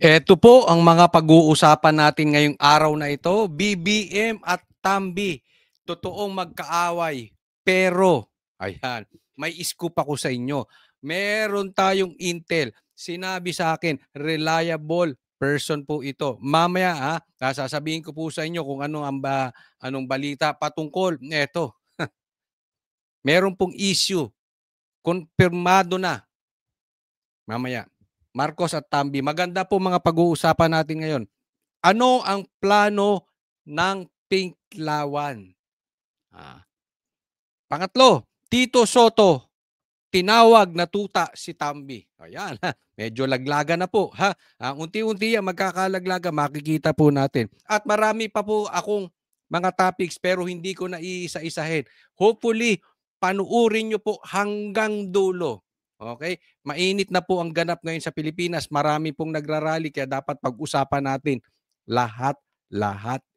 Eto po ang mga pag-uusapan natin ngayong araw na ito, BBM at Tambi. Totoong magkaaway. Pero, ayan, may scoop ako sa inyo. Meron tayong intel. Sinabi sa akin, reliable person po ito. Mamaya sasabihin ko po sa inyo kung anong balita patungkol. Eto, meron pong issue. Konfirmado na. Mamaya. Marcos at Tambi. Maganda po mga pag-uusapan natin ngayon. Ano ang plano ng Pinklawan? Pangatlo, Tito Soto, tinawag na tuta si Tambi. Ayan, medyo laglaga na po. Unti-unti yan, magkakalaglaga, makikita po natin. At marami pa po akong mga topics pero hindi ko na iisa-isahin. Hopefully, panuurin nyo po hanggang dulo. Okay? Mainit na po ang ganap ngayon sa Pilipinas. Marami pong nagrarally kaya dapat pag-usapan natin lahat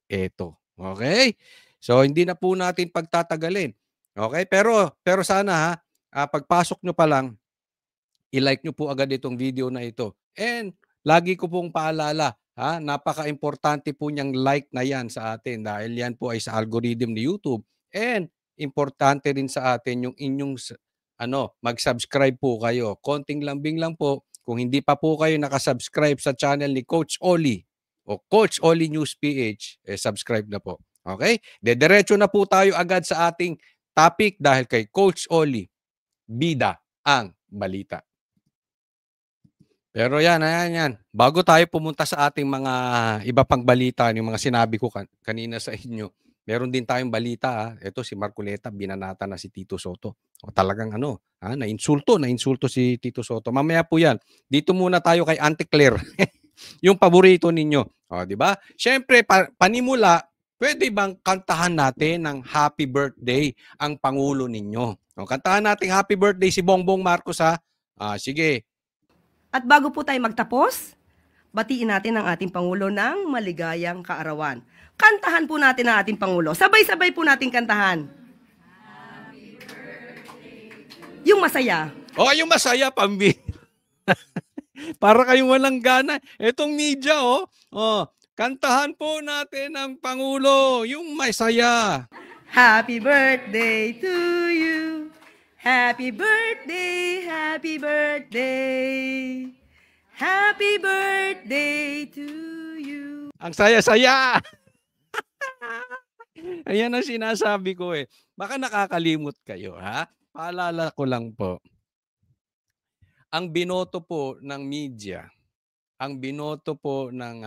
ito. Okay? So hindi na po natin pagtatagalin. Okay? Pero sana pagpasok nyo pa lang, i-like nyo po agad itong video na ito. And lagi ko pong paalala, napaka-importante po niyang like na yan sa atin dahil yan po ay sa algorithm ni YouTube. And importante rin sa atin yung inyong mag-subscribe po kayo. Konting lambing lang po. Kung hindi pa po kayo nakasubscribe sa channel ni Coach Oli o Coach Oli News PH, subscribe na po. Okay? Dediretso na po tayo agad sa ating topic dahil kay Coach Oli, bida ang balita. Pero yan. Bago tayo pumunta sa ating mga iba pang balita, yung mga sinabi ko kanina sa inyo, meron din tayong balita. Ito si Marcoleta, binanata na si Tito Soto. O talagang na-insulto si Tito Soto. Mamaya po yan. Dito muna tayo kay Auntie Claire. Yung paborito ninyo. O, di ba? Siyempre, panimula, pwede bang kantahan natin ng happy birthday ang Pangulo ninyo? O, kantahan natin happy birthday si Bongbong Marcos ha. Sige. At bago po tayo magtapos, batiin natin ang ating Pangulo ng maligayang kaarawan. Kantahan po natin ang ating Pangulo. Sabay-sabay po natin kantahan. Yung masaya. Yung masaya, Pambi. Para kayong walang gana. Etong media, kantahan po natin ang Pangulo, yung masaya. Happy birthday to you. Happy birthday, happy birthday. Happy birthday to you. Ang saya-saya. Ayan ang sinasabi ko eh. Baka nakakalimot kayo, ha? Paalala ko lang po. Ang binoto po ng media, ang binoto po ng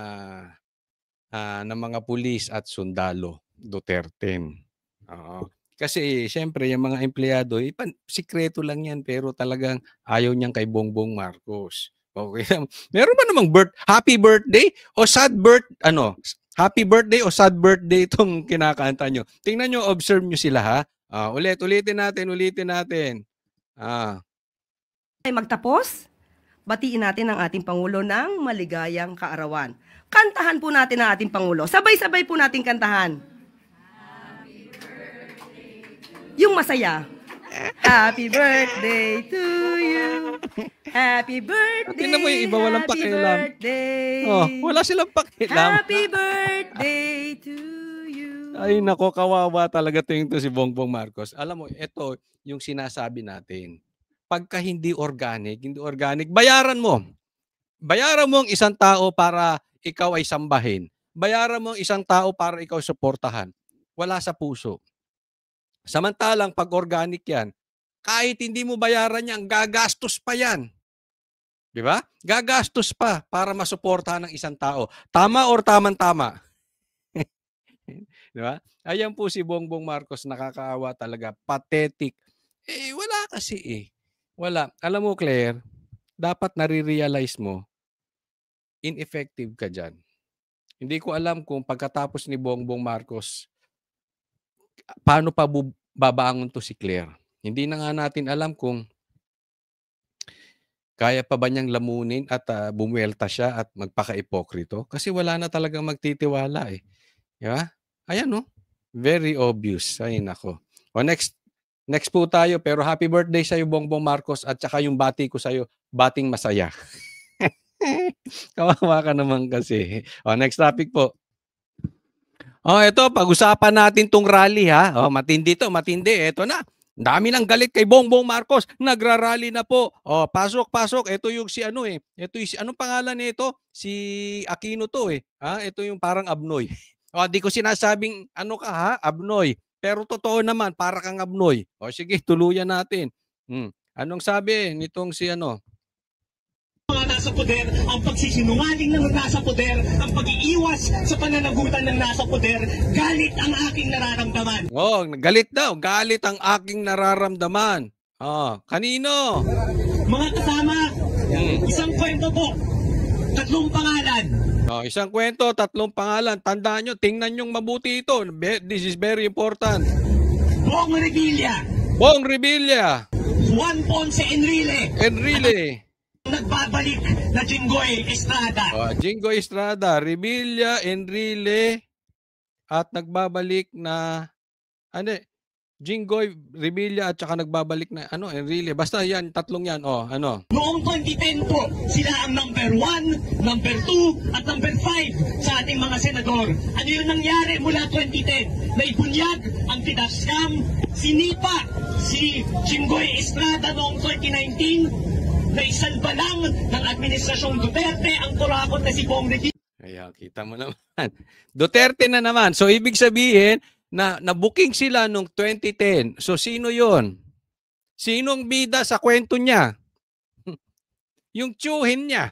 mga pulis at sundalo, Duterte. Kasi siyempre yung mga empleyado, sikreto lang yan pero talagang ayaw niyang kay Bongbong Marcos. Okay. Meron ba namang happy birthday o happy birthday o sad birthday itong kinakanta nyo? Tingnan nyo, observe nyo sila ha. Ulitin natin. Ay magtapos, batiin natin ang ating Pangulo ng maligayang kaarawan. Kantahan po natin ang ating Pangulo. Sabay-sabay po natin kantahan. Yung masaya. Happy birthday to you. Happy birthday. Tingnan mo yung iba, walang pakialam. Birthday. Wala silang pakialam. Happy birthday to you. Ay nako, kawawa talaga to si Bongbong Marcos. Alam mo, ito yung sinasabi natin. Pagka hindi organic, bayaran mo. Bayaran mo ang isang tao para ikaw ay sambahin. Bayaran mo ang isang tao para ikaw suportahan. Wala sa puso. Samantalang pag organic yan, kahit hindi mo bayaran yan, gagastos pa yan. Di ba? Gagastos pa para masuportahan ng isang tao. Tama or tamang-tama? Di ba? Ayan po si Bongbong Marcos, nakakaawa talaga. Pathetic. Wala kasi Wala. Alam mo, Claire, dapat nare-realize mo, ineffective ka dyan. Hindi ko alam kung pagkatapos ni Bongbong Marcos, paano pa babangon to si Claire. Hindi na nga natin alam kung kaya pa ba niyang lamunin at bumuelta siya at magpaka-ipokrito. Kasi wala na talagang magtitiwala eh. Diba? Ayan no? Very obvious. Ay nako. O next po tayo. Pero happy birthday sa'yo, Bongbong Marcos. At saka yung bati ko sa'yo, bating masaya. Kawawa ka naman kasi. Next topic po. Ito, pag-usapan natin tong rally ha. Matindi to, matindi. Ito na. Dami ng galit kay Bongbong Marcos. Nagrarally na po. Pasok. Ito yung si ano eh. Ito yung anong pangalan nito? Si Aquino to eh. Ito yung parang Abnoy. Di ko sinasabing ano ka ha, Abnoy. Pero totoo naman, para kang Abnoy. Sige, tuluyan natin. Anong sabi nitong si ano? Mga nasa poder, ang pagsisinungaling ng nasa poder, ang pag-iiwas sa pananagutan ng nasa poder, galit ang aking nararamdaman. Galit daw. Galit ang aking nararamdaman. Kanino? Mga kasama, isang kwento po, 3 pangalan. Isang kwento, 3 pangalan. Tandaan nyo, tingnan nyong mabuti ito. This is very important. Bong Revilla. Bong Revilla. Juan Ponce Enrile. Nagbabalik na Jinggoy Estrada. Jinggoy Estrada, Revilla, Enrile, at nagbabalik na Jinggoy, Revilla, at saka nagbabalik na Enrile. Basta yan, 3 yan. Noong 2010 po, sila ang number 1, number 2, at number 5 sa ating mga senador. Ano yung nangyari mula 2010? Naibunyag ang Tidascam, sinipa si Jinggoy Estrada noong 2019, na isalba lang ng Administrasyong Duterte ang kurakot na si Bong Revilla. Kaya kita mo naman. Duterte na naman. So ibig sabihin na nabuking sila noong 2010. So sino yon? Sinong bida sa kwento niya? Yung tiyuhin niya.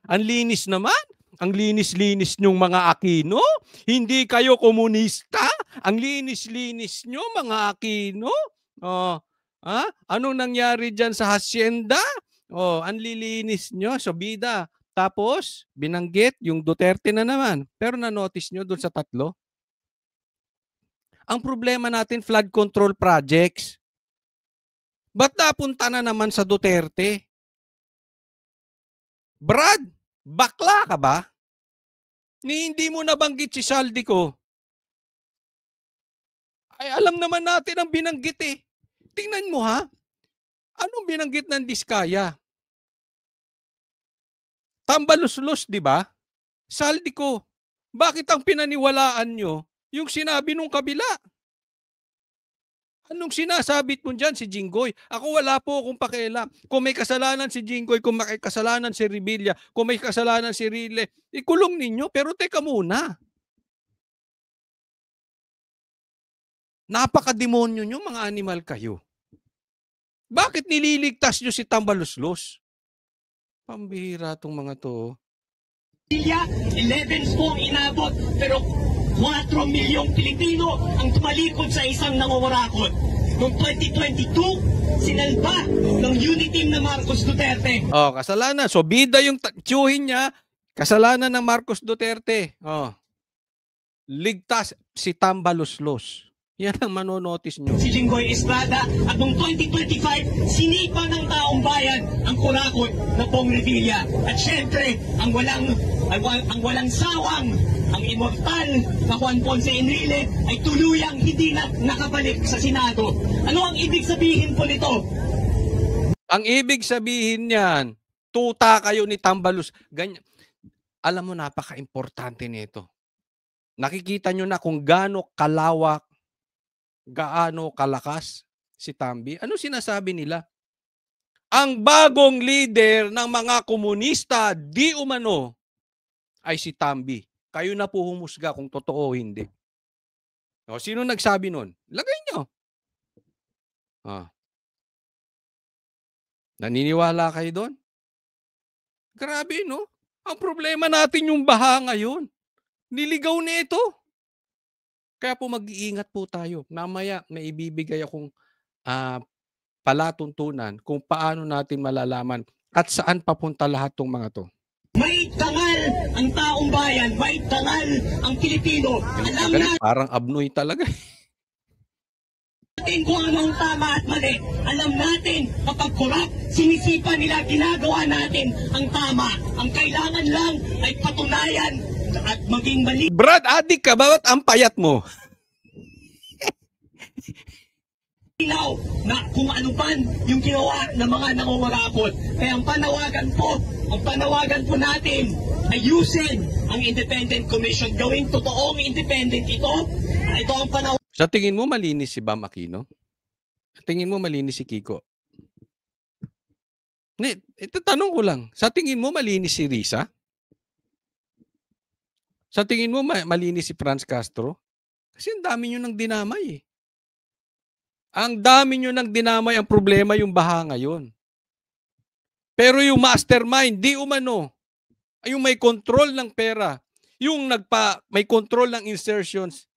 Ang linis naman. Ang linis-linis nyong mga Aquino. Hindi kayo komunista. Ang linis-linis nyo mga Aquino. Anong nangyari dyan sa hacienda? Ang lilinis nyo. So, bida. Tapos, binanggit yung Duterte na naman. Pero na-notice nyo dun sa 3? Ang problema natin, flood control projects. Ba't napunta na naman sa Duterte? Brad, bakla ka ba? Hindi mo nabanggit si Saldico. Ay, alam naman natin ang binanggit eh. Tingnan mo ha. Anong binanggit ng Diskaya? Tambaluslos, di ba? Saldico. Bakit ang pinaniwalaan nyo yung sinabi nung kabila? Anong sinasabit mo dyan si Jinggoy? Ako wala po akong pakialam. Kung may kasalanan si Jinggoy, kung may kasalanan si Revilla, kung may kasalanan si Rile, ikulong ninyo. Pero teka muna. Napakademonyo nyo, mga animal kayo. Bakit nililigtas nyo si Tambaluslos? Pambihira tong mga to. 11 po ang inabot, pero 4 milyong Pilipino ang tumalikod sa isang nangungurakot. Noong 2022, sinalba ng unity team na Marcos Duterte. Kasalanan. So, bida yung tiyuhin niya, kasalanan ng Marcos Duterte. Ligtas si Tambaluslos. Yan ang manonotice nyo. Si Jinggoy Estrada at noong 2025, sinipa ng taong bayan ang kurakot na Bong Revilla. At syempre, ang walang sawang, ang immortal na Juan Ponce Enrile ay tuluyang hindi na nakabalik sa Senado. Ano ang ibig sabihin po nito? Ang ibig sabihin niyan, tuta kayo ni Tambalus. Ganyan. Alam mo, napaka-importante nito. Nakikita nyo na kung gaano kalawak, gaano kalakas si Tambi. Ano sinasabi nila? Ang bagong leader ng mga komunista, di umano, ay si Tambi. Kayo na po humusga kung totoo o hindi. Sino nagsabi nun? Lagay nyo. Naniniwala kayo doon? Grabe, no? Ang problema natin yung baha ngayon. Niligaw na ito. Kaya po mag-iingat po tayo. Mamaya may ibibigay akong palatuntunan kung paano natin malalaman at saan papunta lahat ng mga to. May tangal ang taong bayan, may tangal ang Pilipino. Alam natin parang Abnoy talaga. Kung ano ang tama at mali. Alam natin kapag korap, sinisipa nila, ginagawa natin ang tama. Ang kailangan lang ay patunayan at maging mali. Brad, adik ka ba? Ba't ang payat mo? Ilaw na kung ano man yung ginawa ng mga nangungurakot. Kaya ang panawagan po natin, ayusin ang Independent Commission. Gawing totoong independent ito. Ito ang panawagan. Sa tingin mo malinis si Bam Aquino? Sa tingin mo malinis si Kiko? Ito tanong ko lang. Sa tingin mo malinis si Risa? Sa tingin mo malinis si Franz Castro? Kasi ang dami nyo nang dinamay eh. Ang dami nyo nang dinamay, ang problema yung baha ngayon. Pero yung mastermind, di umano. Yung may control ng pera, yung may control ng insertions,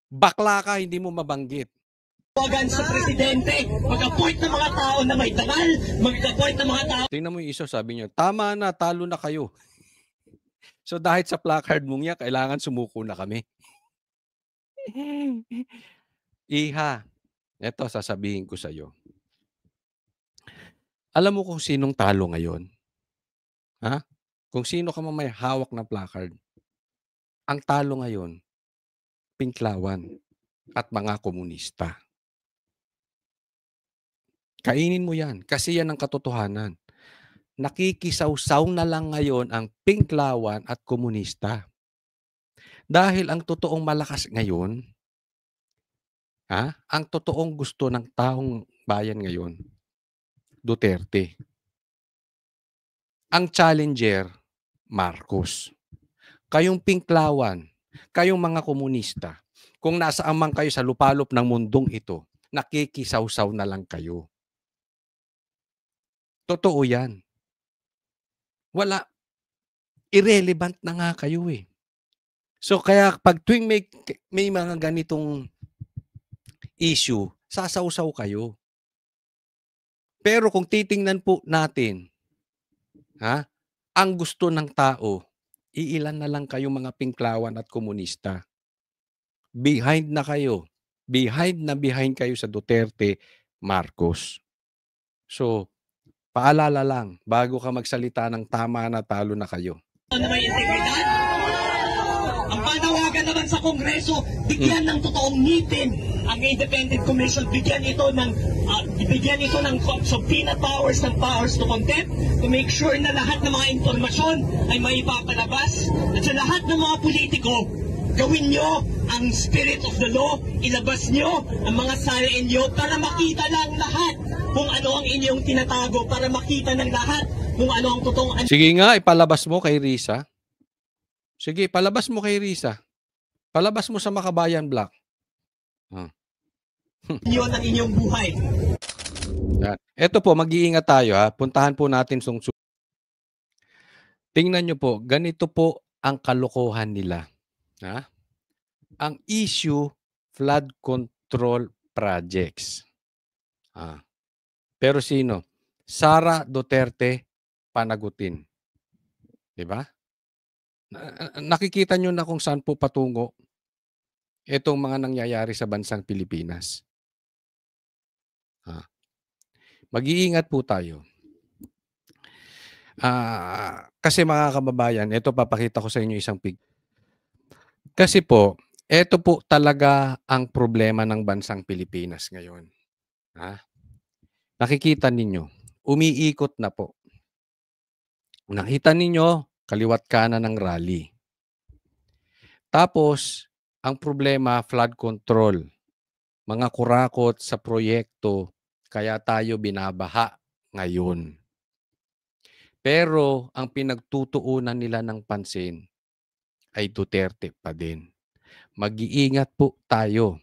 bakla ka, hindi mo mabanggit. Tawagan sa presidente, mag-appoint ng mga tao na may dangal, mag-appoint ng mga tao. Tingnan mo yung isa, sabi niyo, tama na, talo na kayo. So dahil sa placard mong yan, kailangan sumuko na kami. Iha, eto sasabihin ko sa iyo. Alam mo kung sinong talo ngayon? Ha? Kung sino ka may hawak na placard. Ang talo ngayon, Pinklawan at mga komunista. Kainin mo yan kasi yan ang katotohanan. Nakikisawsaw na lang ngayon ang Pinklawan at komunista. Dahil ang totoong malakas ngayon, ang totoong gusto ng taong bayan ngayon, Duterte. Ang challenger, Marcos. Kayong Pinklawan, kayong mga komunista, kung nasaan man kayo sa lupalop ng mundong ito, nakikisawsaw na lang kayo. Totoo yan. Wala. Irrelevant na nga kayo eh. So kaya pag tuwing may mga ganitong issue, sasawsaw kayo. Pero kung titingnan po natin, ang gusto ng tao, iilan na lang kayo mga Pinklawan at komunista. Behind na kayo. Behind kayo sa Duterte, Marcos. So, paalala lang, bago ka magsalita ng tama na talo na kayo. Ano may integridad? Ang panawagan naman sa Kongreso, bigyan ng totoong ngitin ang Independent Commission, bigyan ito ng subpoena powers ng powers to contempt to make sure na lahat ng mga impormasyon ay maipapalabas at sa lahat ng mga politiko, gawin nyo ang spirit of the law, ilabas nyo ang mga salain nyo para makita ng lahat kung ano ang inyong tinatago, para makita ng lahat kung ano ang totoong... Sige nga, ipalabas mo kay Risa. Sige, palabas mo kay Risa. Palabas mo sa Makabayan Black. Yun ang inyong buhay. Ito po, mag-iingat tayo ha. Puntahan po natin tingnan nyo po, ganito po ang kalokohan nila. Ang issue, flood control projects. Pero sino? Sara Duterte panagutin. Diba? Nakikita nyo na kung saan po patungo itong mga nangyayari sa bansang Pilipinas. Mag-iingat po tayo. Kasi mga kababayan, ito papakita ko sa inyo isang Kasi po, ito po talaga ang problema ng bansang Pilipinas ngayon. Nakikita ninyo, umiikot na po. Nakita ninyo, kaliwat kanan ng rally. Tapos, ang problema, flood control. Mga kurakot sa proyekto, kaya tayo binabaha ngayon. Pero, ang pinagtutuunan nila ng pansin ay Duterte pa din. Mag-iingat po tayo.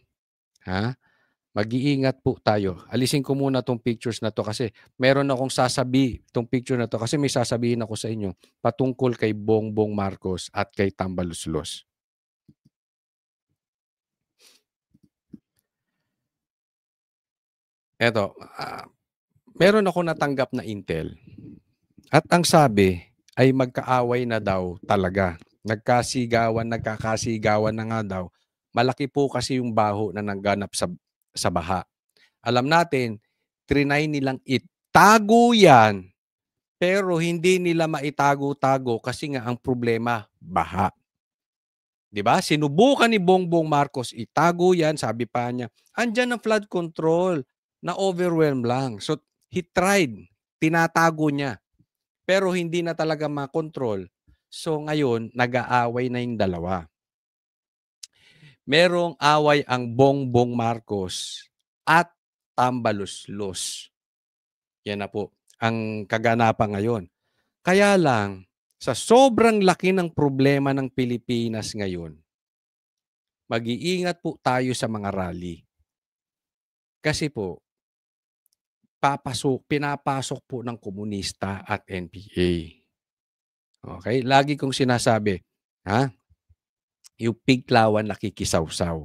Mag-iingat po tayo. Alisin ko muna tong pictures na to kasi meron akong itong picture na to kasi may sasabihin ako sa inyo patungkol kay Bongbong Marcos at kay Tambaluslos. Eto, meron ako natanggap na intel at ang sabi ay magkaaway na daw talaga. Nagkakasigawan na nga daw. Malaki po kasi yung baho na nangganap sa baha. Alam natin, trinay nilang itago yan, pero hindi nila maitago-tago kasi nga ang problema, baha. 'Di ba? Sinubukan ni Bongbong Marcos itago 'yan, sabi pa niya, "Andiyan ang flood control, na-overwhelm lang." So, he tried, tinatago niya, pero hindi na talaga makontrol. So, ngayon nag-aaway na yung dalawa. Merong away ang Bongbong Marcos at Tambaluslos. Yan na po ang kaganapan ngayon. Kaya lang, sa sobrang laki ng problema ng Pilipinas ngayon, mag-iingat po tayo sa mga rally. Kasi po, pinapasok po ng komunista at NPA. Okay? Lagi kong sinasabi, ha? Yung piglawan nakikisawsaw.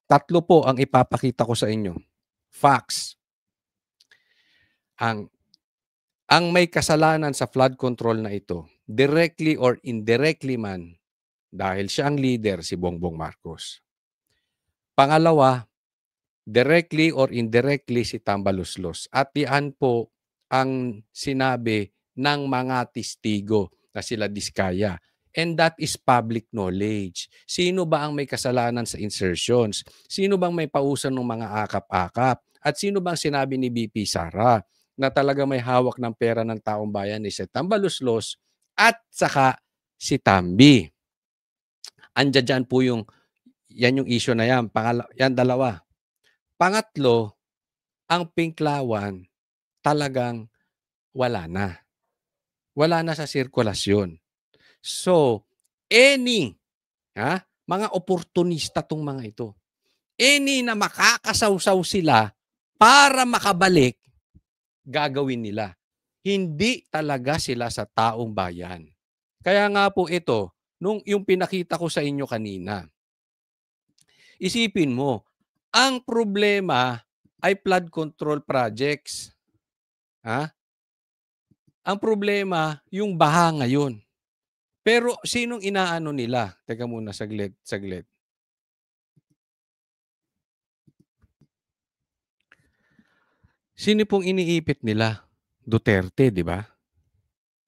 3 po ang ipapakita ko sa inyo. Facts. Ang may kasalanan sa flood control na ito, directly or indirectly man, dahil siya ang leader, si Bongbong Marcos. Pangalawa, directly or indirectly si Tambaluslos. At yan po ang sinabi ng mga testigo na sila Diskaya. And that is public knowledge. Sino ba ang may kasalanan sa insertions? Sino bang may pausan ng mga akap-akap? At sino bang sinabi ni BP Sara na talaga may hawak ng pera ng taong bayan ni si Tambaluslos at saka si Tambi? Andiyan po yan yung issue na yan. Yan dalawa. Pangatlo, ang Pinklawan talagang wala na. Wala na sa sirkulasyon. So, mga oportunista tong mga ito. Na makakasawsaw sila para makabalik, gagawin nila. Hindi talaga sila sa taong bayan. Kaya nga po ito, yung pinakita ko sa inyo kanina, isipin mo, ang problema ay flood control projects. Ang problema, yung baha ngayon. Pero sinong inaano nila? Teka muna, saglit. Sino pong iniipit nila? Duterte, di ba?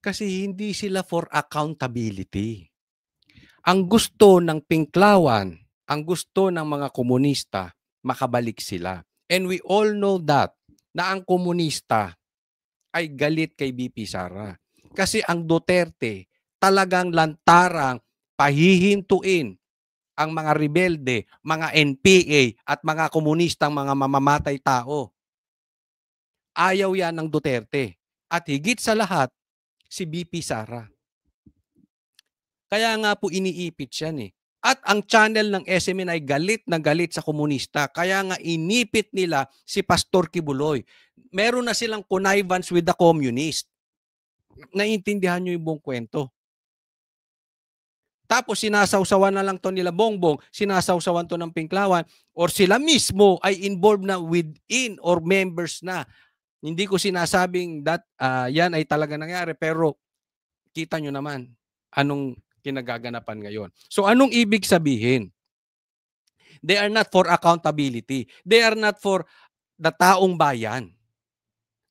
Kasi hindi sila for accountability. Ang gusto ng Pinklawan, ang gusto ng mga komunista, makabalik sila. And we all know that, na ang komunista ay galit kay BP Sara. Kasi ang Duterte, talagang lantarang pahihintuin ang mga rebelde, mga NPA at mga komunistang mga mamamatay tao. Ayaw yan ng Duterte. At higit sa lahat, si BP Sara. Kaya nga po iniipit yan eh. At ang channel ng SMN ay galit na galit sa komunista. Kaya nga inipit nila si Pastor Kibuloy. Meron na silang connivance with the communist. Naiintindihan nyo yung buong kwento. Tapos sinasawsawan na lang to nila Bongbong, sinasawsawan to ng Pinklawan, or sila mismo ay involved na within or members na. Hindi ko sinasabing that yan ay talaga nangyari, pero kita nyo naman anong kinagaganapan ngayon. So anong ibig sabihin? They are not for accountability. They are not for the taong bayan.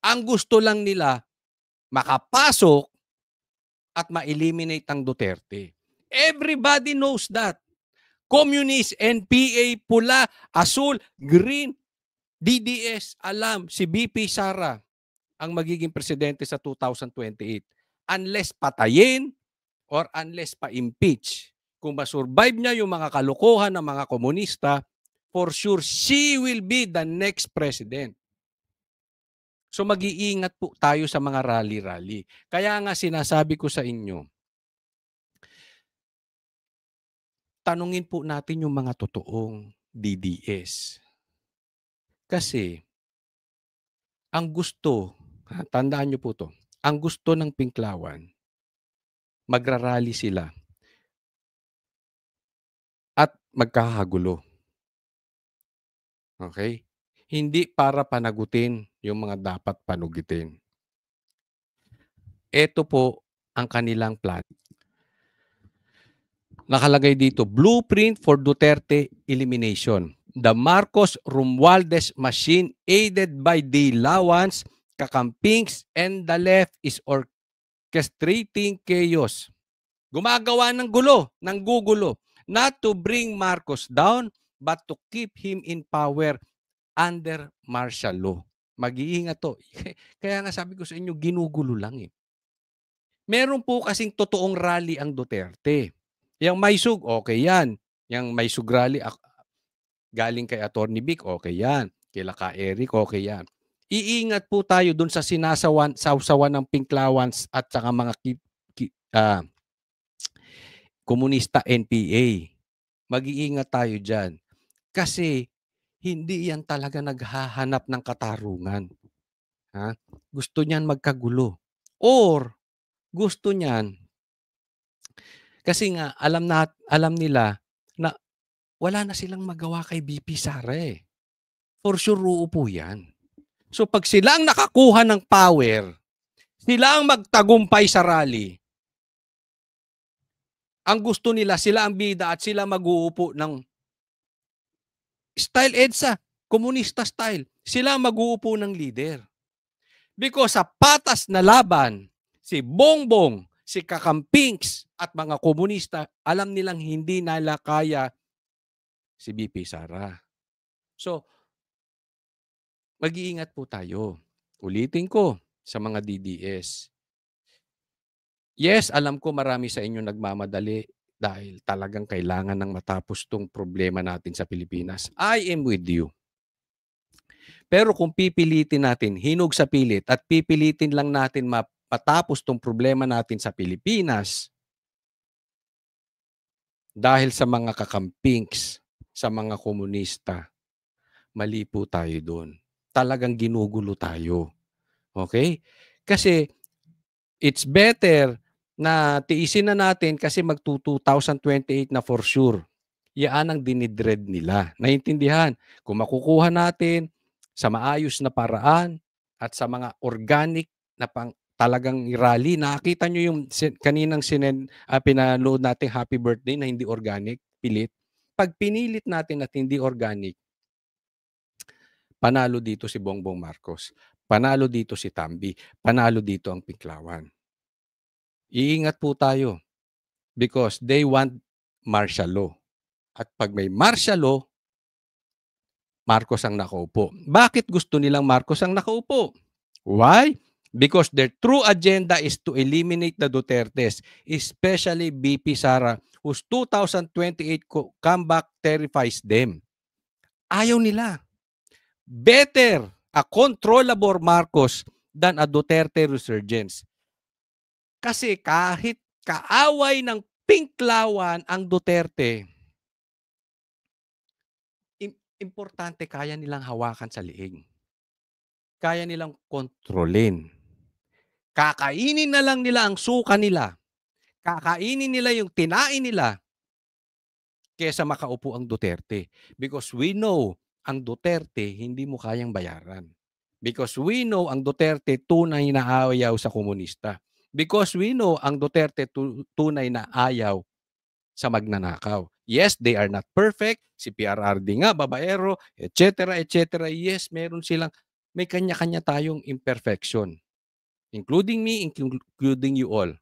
Ang gusto lang nila, makapasok at ma-eliminate ang Duterte. Everybody knows that. Communist, NPA, pula, asul, green, DDS, alam, si BP Sara ang magiging presidente sa 2028. Unless patayin or unless pa-impeach. Kung masurvive niya yung mga kalokohan ng mga komunista, for sure, she will be the next president. So mag-iingat po tayo sa mga rally-rally. Kaya nga sinasabi ko sa inyo, tanungin po natin yung mga totoong DDS. Kasi, ang gusto, tandaan nyo po to, ang gusto ng Pinklawan, magrarally sila at magkakagulo. Okay? Hindi para panagutin yung mga dapat panugitin. Ito po ang kanilang plan. Nakalagay dito, Blueprint for Duterte Elimination. The Marcos Romualdez machine aided by the Lawans, Kakampings, and the left is orchestrating chaos. Gumagawa ng gulo, ng gugulo. not to bring Marcos down, but to keep him in power under martial law. Mag-iingat to. Kaya nga sabi ko sa inyo, ginugulo lang eh. Meron po kasing totoong rally ang Duterte. Yang Maysug, okay yan. Yang Maysug rally, galing kay Atty. Vic, okay yan. Kila ka Eric, okay yan. Iingat po tayo dun sa sausawan ng Pinklawans at saka mga komunista NPA. Mag-iingat tayo dyan. Kasi hindi yan talaga naghahanap ng katarungan. Ha? Gusto niyan magkagulo. Or gusto niyan, kasi nga alam nila na wala na silang magawa kay BP Sara eh. For sure, uupo yan. So pag sila ang nakakuha ng power, sila ang magtagumpay sa rally, ang gusto nila, sila ang bida at sila mag-uupo ng style EDSA, komunista style. Sila ang mag-uupo ng leader. Because sa patas na laban, si Bongbong, si Kakampinks at mga komunista, alam nilang hindi nila kaya si BP Sara. So, mag-iingat po tayo. Ulitin ko sa mga DDS. Yes, alam ko marami sa inyo nagmamadali dahil talagang kailangan ng matapos tong problema natin sa Pilipinas. I am with you. Pero kung pipilitin natin, hinog sa pilit, at pipilitin lang natin mapatapos tong problema natin sa Pilipinas dahil sa mga kakampinks, sa mga komunista, mali po tayo doon. Talagang ginugulo tayo. Okay? Kasi it's better na tiisin na natin kasi mag-2028 na for sure. Yan ang dinidread nila. Naintindihan? Kung makukuha natin sa maayos na paraan at sa mga organic na talagang rally. Nakita nyo yung kaninang pinanood natin happy birthday na hindi organic, pilit. Pag pinilit natin at hindi organic, panalo dito si Bongbong Marcos. Panalo dito si Tambi. Panalo dito ang Pinklawan. Iingat po tayo because they want martial law. At pag may martial law, Marcos ang nakaupo. Bakit gusto nilang Marcos ang nakaupo? Why? Because their true agenda is to eliminate the Dutertes, especially BP Sara, whose 2028 comeback terrifies them. Ayaw nila. Better a controllable Marcos than a Duterte resurgence. Kasi kahit kaaway ng Pinklawan ang Duterte, importante kaya nilang hawakan sa liig. Kaya nilang kontrolin. Kakainin na lang nila ang suka nila. Kakainin nila yung tinain nila kaysa makaupo ang Duterte. Because we know ang Duterte hindi mo kayang bayaran. Because we know ang Duterte tunay na ayaw sa komunista. Because we know ang Duterte tunay na ayaw sa magnanakaw. Yes, they are not perfect. Si PRRD nga, babaero, etc., etc. Yes, meron silang, may kanya-kanya tayong imperfection. Including me, including you all.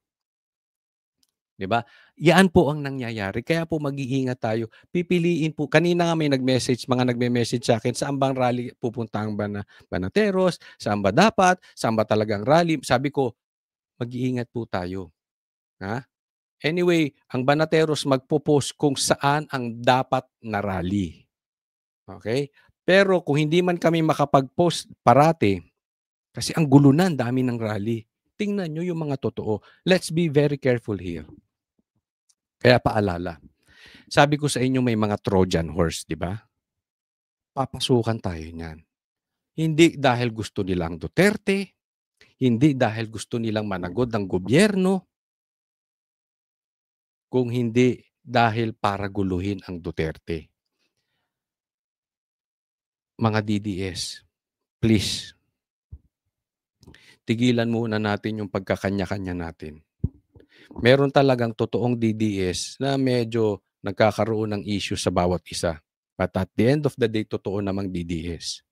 Diba? Yan po ang nangyayari. Kaya po mag-iingat tayo. Pipiliin po. Kanina nga may mga nagme-message sa akin, saan bang rally pupunta ang Banateros? Saan ba dapat? Saan ba talagang rally? Sabi ko, mag-iingat po tayo. Ha? Anyway, ang Banateros magpo-post kung saan ang dapat na rally. Okay? Pero kung hindi man kami makapag-post parati, kasi ang gulo na, dami ng rally. Tingnan nyo yung mga totoo. Let's be very careful here. Kaya paalala. Sabi ko sa inyo may mga Trojan horse, di ba? Papasukan tayo niyan. Hindi dahil gusto nilang Duterte, hindi dahil gusto nilang managod ng gobyerno, kung hindi dahil para guluhin ang Duterte. Mga DDS, please, tigilan muna natin yung pagkakanya-kanya natin. Meron talagang totoong DDS na medyo nagkakaroon ng issue sa bawat isa. But at the end of the day, totoo namang DDS.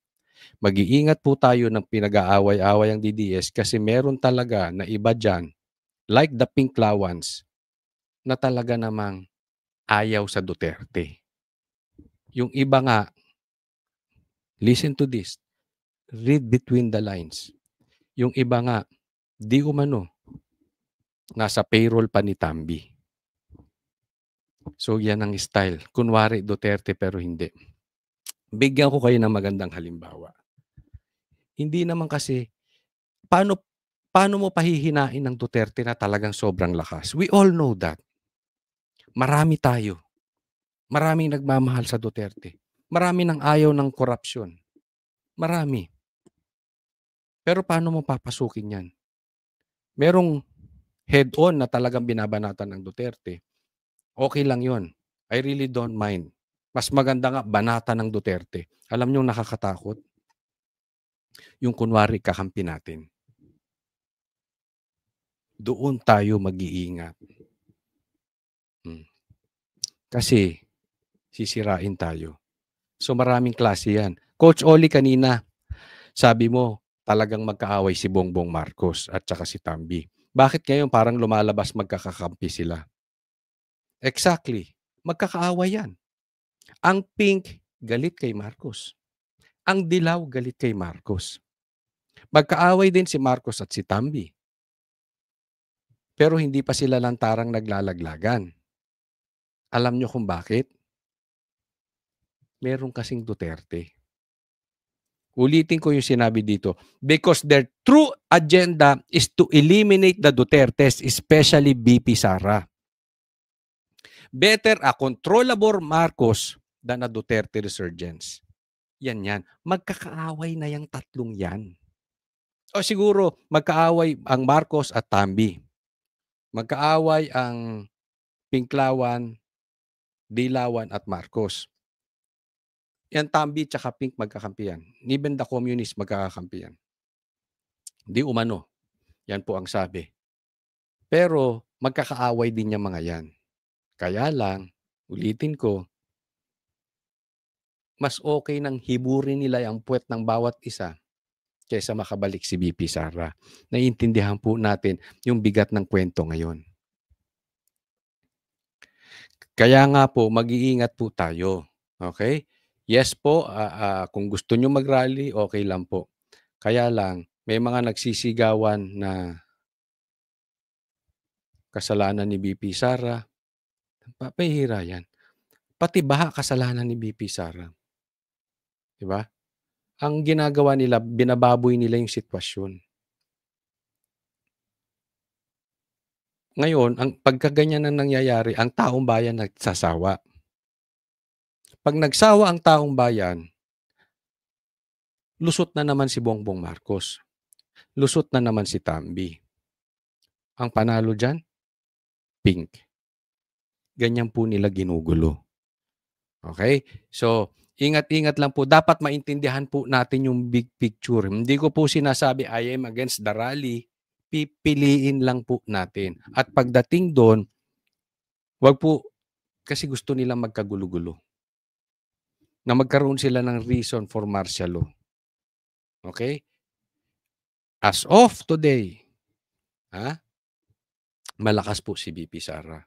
Mag-iingat po tayo ng pinag-aaway-away ang DDS kasi meron talaga na iba dyan, like the Pinklawans, na talaga namang ayaw sa Duterte. Yung iba nga, listen to this, read between the lines. Yung iba nga, di umano, nasa payroll pa ni Tambi. So yan ang style. Kunwari Duterte pero hindi. Bigyan ko kayo ng magandang halimbawa. Hindi naman kasi, paano mo pahihinain ng Duterte na talagang sobrang lakas? We all know that. Marami tayo. Maraming nagmamahal sa Duterte. Marami nang ayaw ng korupsyon. Marami. Pero paano mo papasukin yan? Merong head-on na talagang binabanatan ng Duterte. Okay lang yon. I really don't mind. Mas maganda nga banata ng Duterte. Alam niyo nakakatakot? Yung kunwari kakampi natin. Doon tayo mag-iingat. Kasi sisirain tayo. So maraming klase yan. Coach Oli kanina, sabi mo talagang magkaaway si Bongbong Marcos at saka si Tambi. Bakit ngayon parang lumalabas magkakakampi sila? Exactly. Magkakaaway yan. Ang pink, galit kay Marcos. Ang dilaw, galit kay Marcos. Magkaaway din si Marcos at si Tambi. Pero hindi pa sila lantarang naglalaglagan. Alam nyo kung bakit? Meron kasing Duterte. Ulitin ko yung sinabi dito. Because their true agenda is to eliminate the Dutertes, especially BP Sara. Better a controllable Marcos than a Duterte resurgence. Yan. Magkakaaway na yung tatlong yan. O siguro, magkaaway ang Marcos at Tambi. Magkaaway ang Pinklawan, Dilawan at Marcos. Yan Tambi tsaka Pink magkakampiyan. Even the communists magkakakampiyan. Di umano. Yan po ang sabi. Pero magkakaaway din yung mga yan. Kaya lang, ulitin ko, mas okay nang hiburin nila ang puwet ng bawat isa kaysa makabalik si BP Sara. Naiintindihan po natin yung bigat ng kwento ngayon. Kaya nga po, mag-iingat po tayo. Okay? Yes po, kung gusto nyo mag-rally, okay lang po. Kaya lang, may mga nagsisigawan na kasalanan ni BP Sara. Papahira yan. Pati baha kasalanan ni BP Sara. Diba? Ang ginagawa nila, binababoy nila yung sitwasyon. Ngayon, ang pagkaganyan na nangyayari, ang taong bayan nagsasawa. Pag nagsawa ang taong bayan, lusot na naman si Bongbong Marcos. Lusot na naman si Tambi. Ang panalo dyan, Pink. Ganyan po nila ginugulo. Okay? So, ingat-ingat lang po. Dapat maintindihan po natin yung big picture. Hindi ko po sinasabi I am against the rally. Pipiliin lang po natin. At pagdating doon, wag po, kasi gusto nilang magkagulo-gulo. Na magkaroon sila ng reason for martial law. Okay? As of today, malakas po si BP Sara.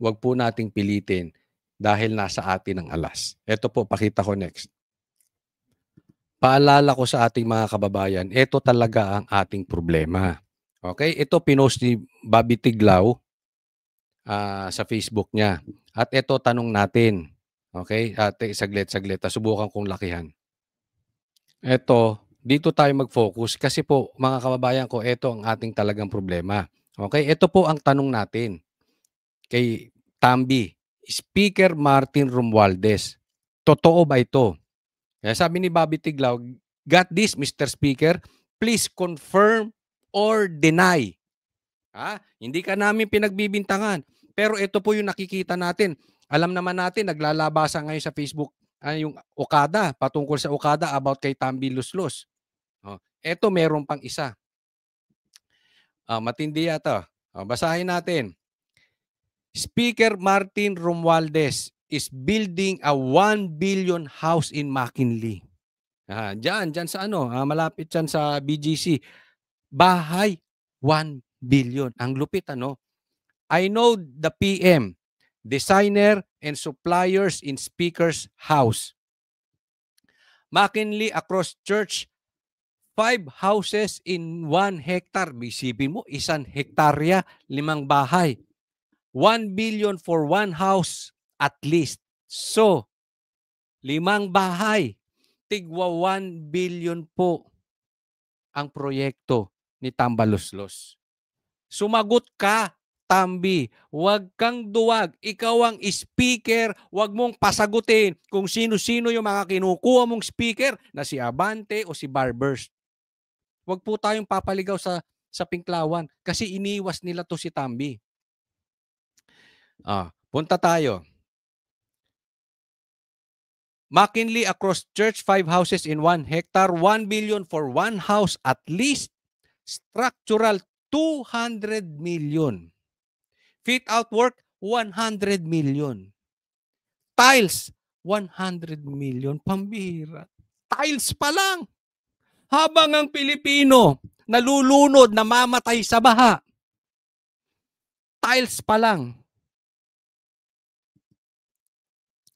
Wag po nating pilitin dahil nasa atin ang alas. Ito po, pakita ko next. Paalala ko sa ating mga kababayan, ito talaga ang ating problema. Okay? Ito pinost ni Bobby Tiglao sa Facebook niya. At ito tanong natin. Okay? Saglit. Subukan kong lakihan. Ito, dito tayo mag-focus kasi po mga kababayan ko, ito ang ating talagang problema. Okay? Ito po ang tanong natin kay Tambi. Speaker Martin Romualdez. Totoo ba ito? Kaya sabi ni Bobby Tiglao, got this, Mr. Speaker, please confirm or deny. Hindi ka namin pinagbibintangan. Pero ito po yung nakikita natin. Alam naman natin, naglalabasa ngayon sa Facebook yung Okada, patungkol sa Okada about kay Tambi Luslos. Ito meron pang isa. Matindi yata. Basahin natin. Speaker Martin Romualdez is building a 1 billion house in McKinley. Diyan sa malapit dyan sa BGC. Bahay, 1 billion. Ang lupit, I know the PM designer, and suppliers in Speaker's house. McKinley across church, 5 houses in 1 hectare. Isipin mo, 1 hektarya, 5 bahay. 1 billion for 1 house at least. So, 5 bahay. Tigwa 1 billion po ang proyekto ni Tambaloslos. Sumagot ka, Tambi. Huwag kang duwag. Ikaw ang speaker. Huwag mong pasagutin kung sino-sino yung mga kinukuha mong speaker na si Abante o si Barbers. Huwag po tayong papaligaw sa Pinklawan kasi iniwas nila to si Tambi. Punta tayo. McKinley across church, 5 houses in 1 hectare, 1 billion for 1 house at least. Structural, 200 million. Fit out work, 100 million. Tiles, 100 million. Pambihira. Tiles pa lang. Habang ang Pilipino nalulunod, namamatay sa baha. Tiles pa lang.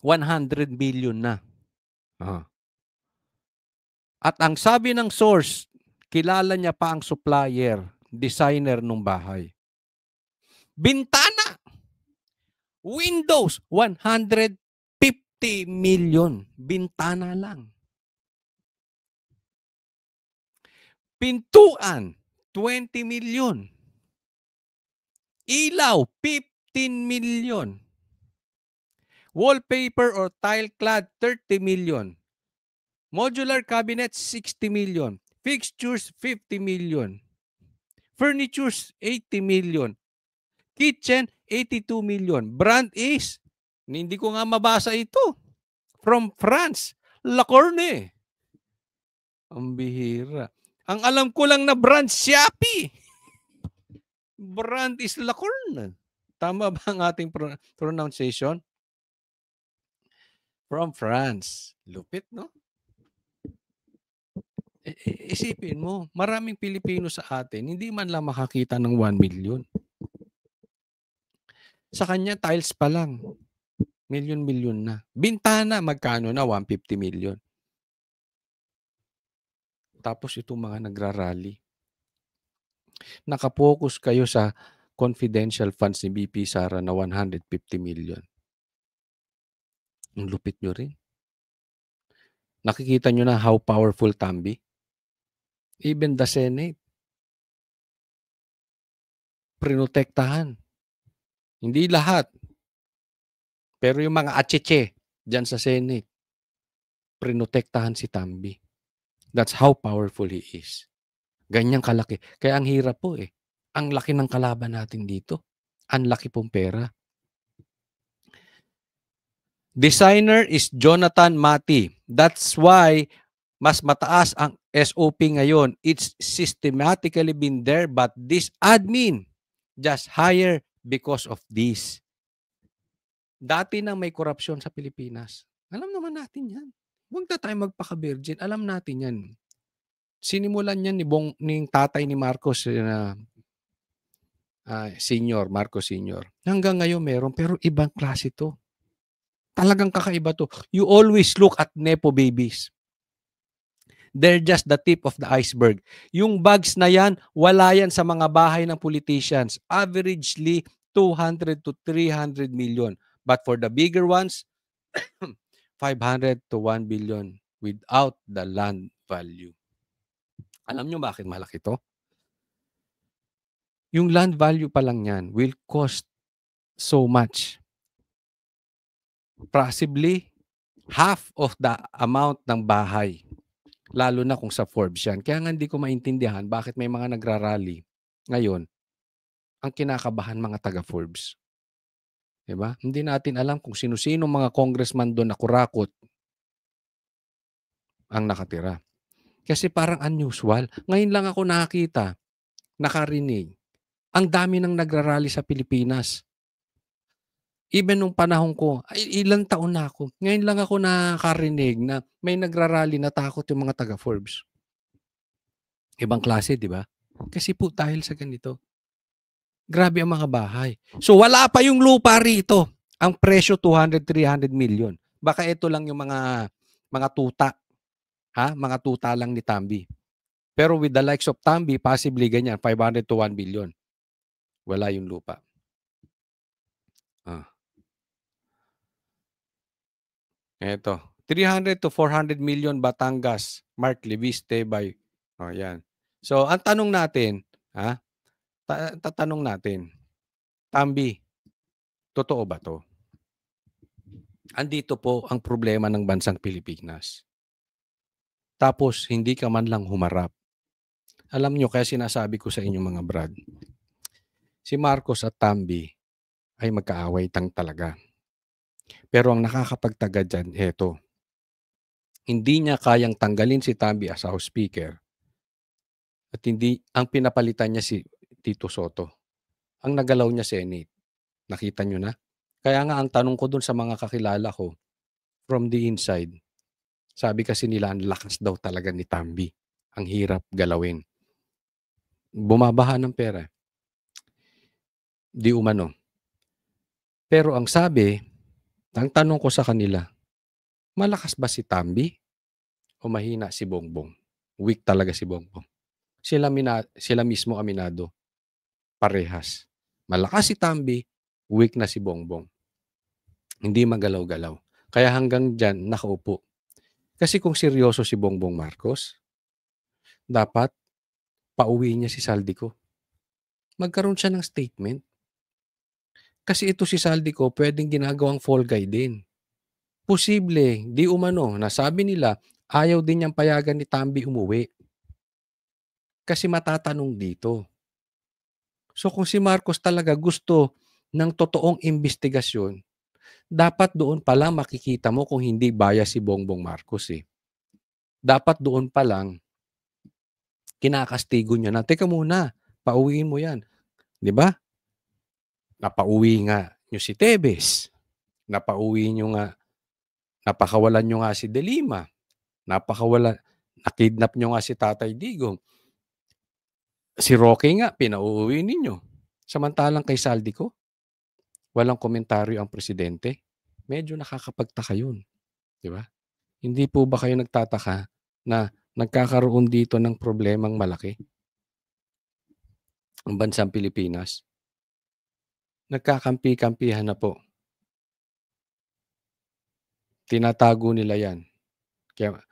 100 million na. At ang sabi ng source, kilala niya pa ang supplier, designer ng bahay. Bintana, windows, 150 million. Bintana lang. Pintuan, 20 million. Ilaw, 15 million. Wallpaper or tile clad, 30 million. Modular cabinet, 60 million. Fixtures, 50 million. Furnitures, 80 million. Kitchen, 82 million. Brand is, hindi ko nga mabasa ito. From France, La Corne. Ang bihira. Ang alam ko lang na brand, Shopee. Brand is La Corne. Tama ba ang ating pronunciation? From France. Lupit, no? Isipin mo, maraming Pilipino sa atin, hindi man lang makakita ng 1 million. Sa kanya, tiles pa lang. Million na. Bintana, magkano na? 150 million. Tapos itong mga nagrarally. Nakapokus kayo sa confidential funds ni BP Sara na 150 million. Ang lupit nyo rin. Nakikita nyo na how powerful Tambi? Even the Senate. Prinotektahan. Hindi lahat. Pero yung mga atcheche dyan sa Senate, prinotektahan si Tambi. That's how powerful he is. Ganyang kalaki. Kaya ang hirap po eh. Ang laki ng kalaban natin dito. Ang laki pong pera. Designer is Jonathan Mati. That's why mas mataas ang SOP ngayon. It's systematically been there but this admin just higher because of this. Dati na may korupsyon sa Pilipinas. Alam naman natin yan. Huwag na tayo magpaka-virgin. Alam natin yan. Sinimulan yan ni tatay ni Marcos Senior, Marcos Senior. Hanggang ngayon meron, pero ibang klase to. Talagang kakaiba to. You always look at Nepo babies. They're just the tip of the iceberg. Yung bags na yan, wala yan sa mga bahay ng politicians. Averagely, 200 to 300 million. But for the bigger ones, 500 to 1 billion without the land value. Alam nyo bakit malaki to? Yung land value pa lang yan will cost so much. Possibly half of the amount ng bahay. Lalo na kung sa Forbes yan. Kaya nga hindi ko maintindihan bakit may mga nagrarally ngayon ang kinakabahan mga taga-Forbes. Diba? Hindi natin alam kung sino-sino mga congressman doon na kurakot ang nakatira. Kasi parang unusual. Ngayon lang ako nakakita, nakarinig. Ang dami nang nagrarally sa Pilipinas. Even nung panahon ko, ilang taon na ako, ngayon lang ako nakarinig na may nagrarally na takot yung mga taga-Forbes. Ibang klase, di ba? Kasi po dahil sa ganito, grabe ang mga bahay. So wala pa yung lupa rito. Ang presyo 200, 300 million. Baka ito lang yung mga tuta, ha? Mga tuta lang ni Tambi. Pero with the likes of Tambi, possibly ganyan, 500 to 1 billion. Wala yung lupa. Eto, 300 to 400 million Batangas, Mark Leviste by. Yan. So, ang tanong natin, ha? Tatanong natin, Tambi, totoo ba to? Andito po ang problema ng bansang Pilipinas. Tapos, hindi ka man lang humarap. Alam nyo, kaya sinasabi ko sa inyo mga brad, si Marcos at Tambi ay magkaaway talaga. Pero ang nakakapagtaga dyan, eto, hindi niya kayang tanggalin si Tambi as House Speaker at hindi, ang pinapalitan niya si Tito Soto. Ang nagalaw niya Senate. Nakita nyo na? Kaya nga ang tanong ko dun sa mga kakilala ko, from the inside, sabi kasi nila ang lakas daw talaga ni Tambi. Ang hirap galawin. Bumabaha ng pera. Di umano. Pero ang sabi, ang tanong ko sa kanila, malakas ba si Tambi o mahina si Bongbong? Weak talaga si Bongbong. Sila mismo aminado. Parehas. Malakas si Tambi, weak na si Bongbong. Hindi magalaw-galaw. Kaya hanggang dyan, nakaupo. Kasi kung seryoso si Bongbong Marcos, dapat pauwi niya si Saldico. Magkaroon siya ng statement. Kasi ito si Saldico, pwedeng ginagawang fall guy din. Posible, di umano, nasabi nila, ayaw din niyang payagan ni Tambi umuwi. Kasi matatanong dito. So kung si Marcos talaga gusto ng totoong investigasyon, dapat doon pa lang makikita mo kung hindi bias si Bongbong Marcos eh. Dapat doon pa lang kinakastigo niya na, teka muna, pauwiin mo yan. Di ba? Napauwi nga nyo si Tebes. Napauwi nyo nga, napakawalan nyo nga si De Lima. Nakidnap nyo nga si Tatay Digong. Si Roque nga, pinauwi ninyo. Samantalang kay Saldico, walang komentaryo ang presidente. Medyo nakakapagtaka yun. Di ba? Hindi po ba kayo nagtataka na nagkakaroon dito ng problemang malaki? Ang bansang Pilipinas. Nagkakampi-kampihan na po. Tinatago nila yan. Kaya,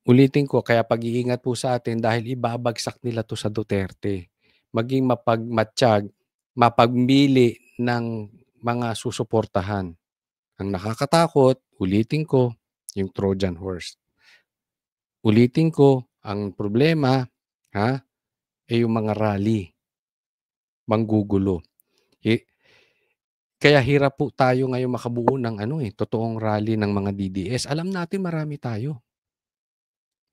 ulitin ko, kaya pag-iingat po sa atin dahil ibabagsak nila to sa Duterte. Maging mapagmatsyag, mapagmili ng mga susuportahan. Ang nakakatakot, ulitin ko, yung Trojan horse. Ulitin ko, ang problema, ay yung mga rally. Manggugulo. Kaya hirap po tayo ngayon makabuo ng totoong rally ng mga DDS. Alam natin marami tayo.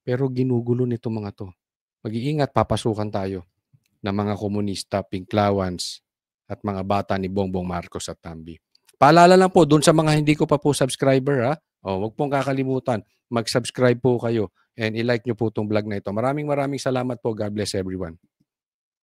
Pero ginugulo nito mga to. Mag-iingat, papasukan tayo ng mga komunista, pinklawans, at mga bata ni Bongbong Marcos at Tambi. Paalala lang po, dun sa mga hindi ko pa po subscriber, huwag pong kakalimutan, mag-subscribe po kayo and i-like nyo po itong vlog na ito. Maraming salamat po. God bless everyone.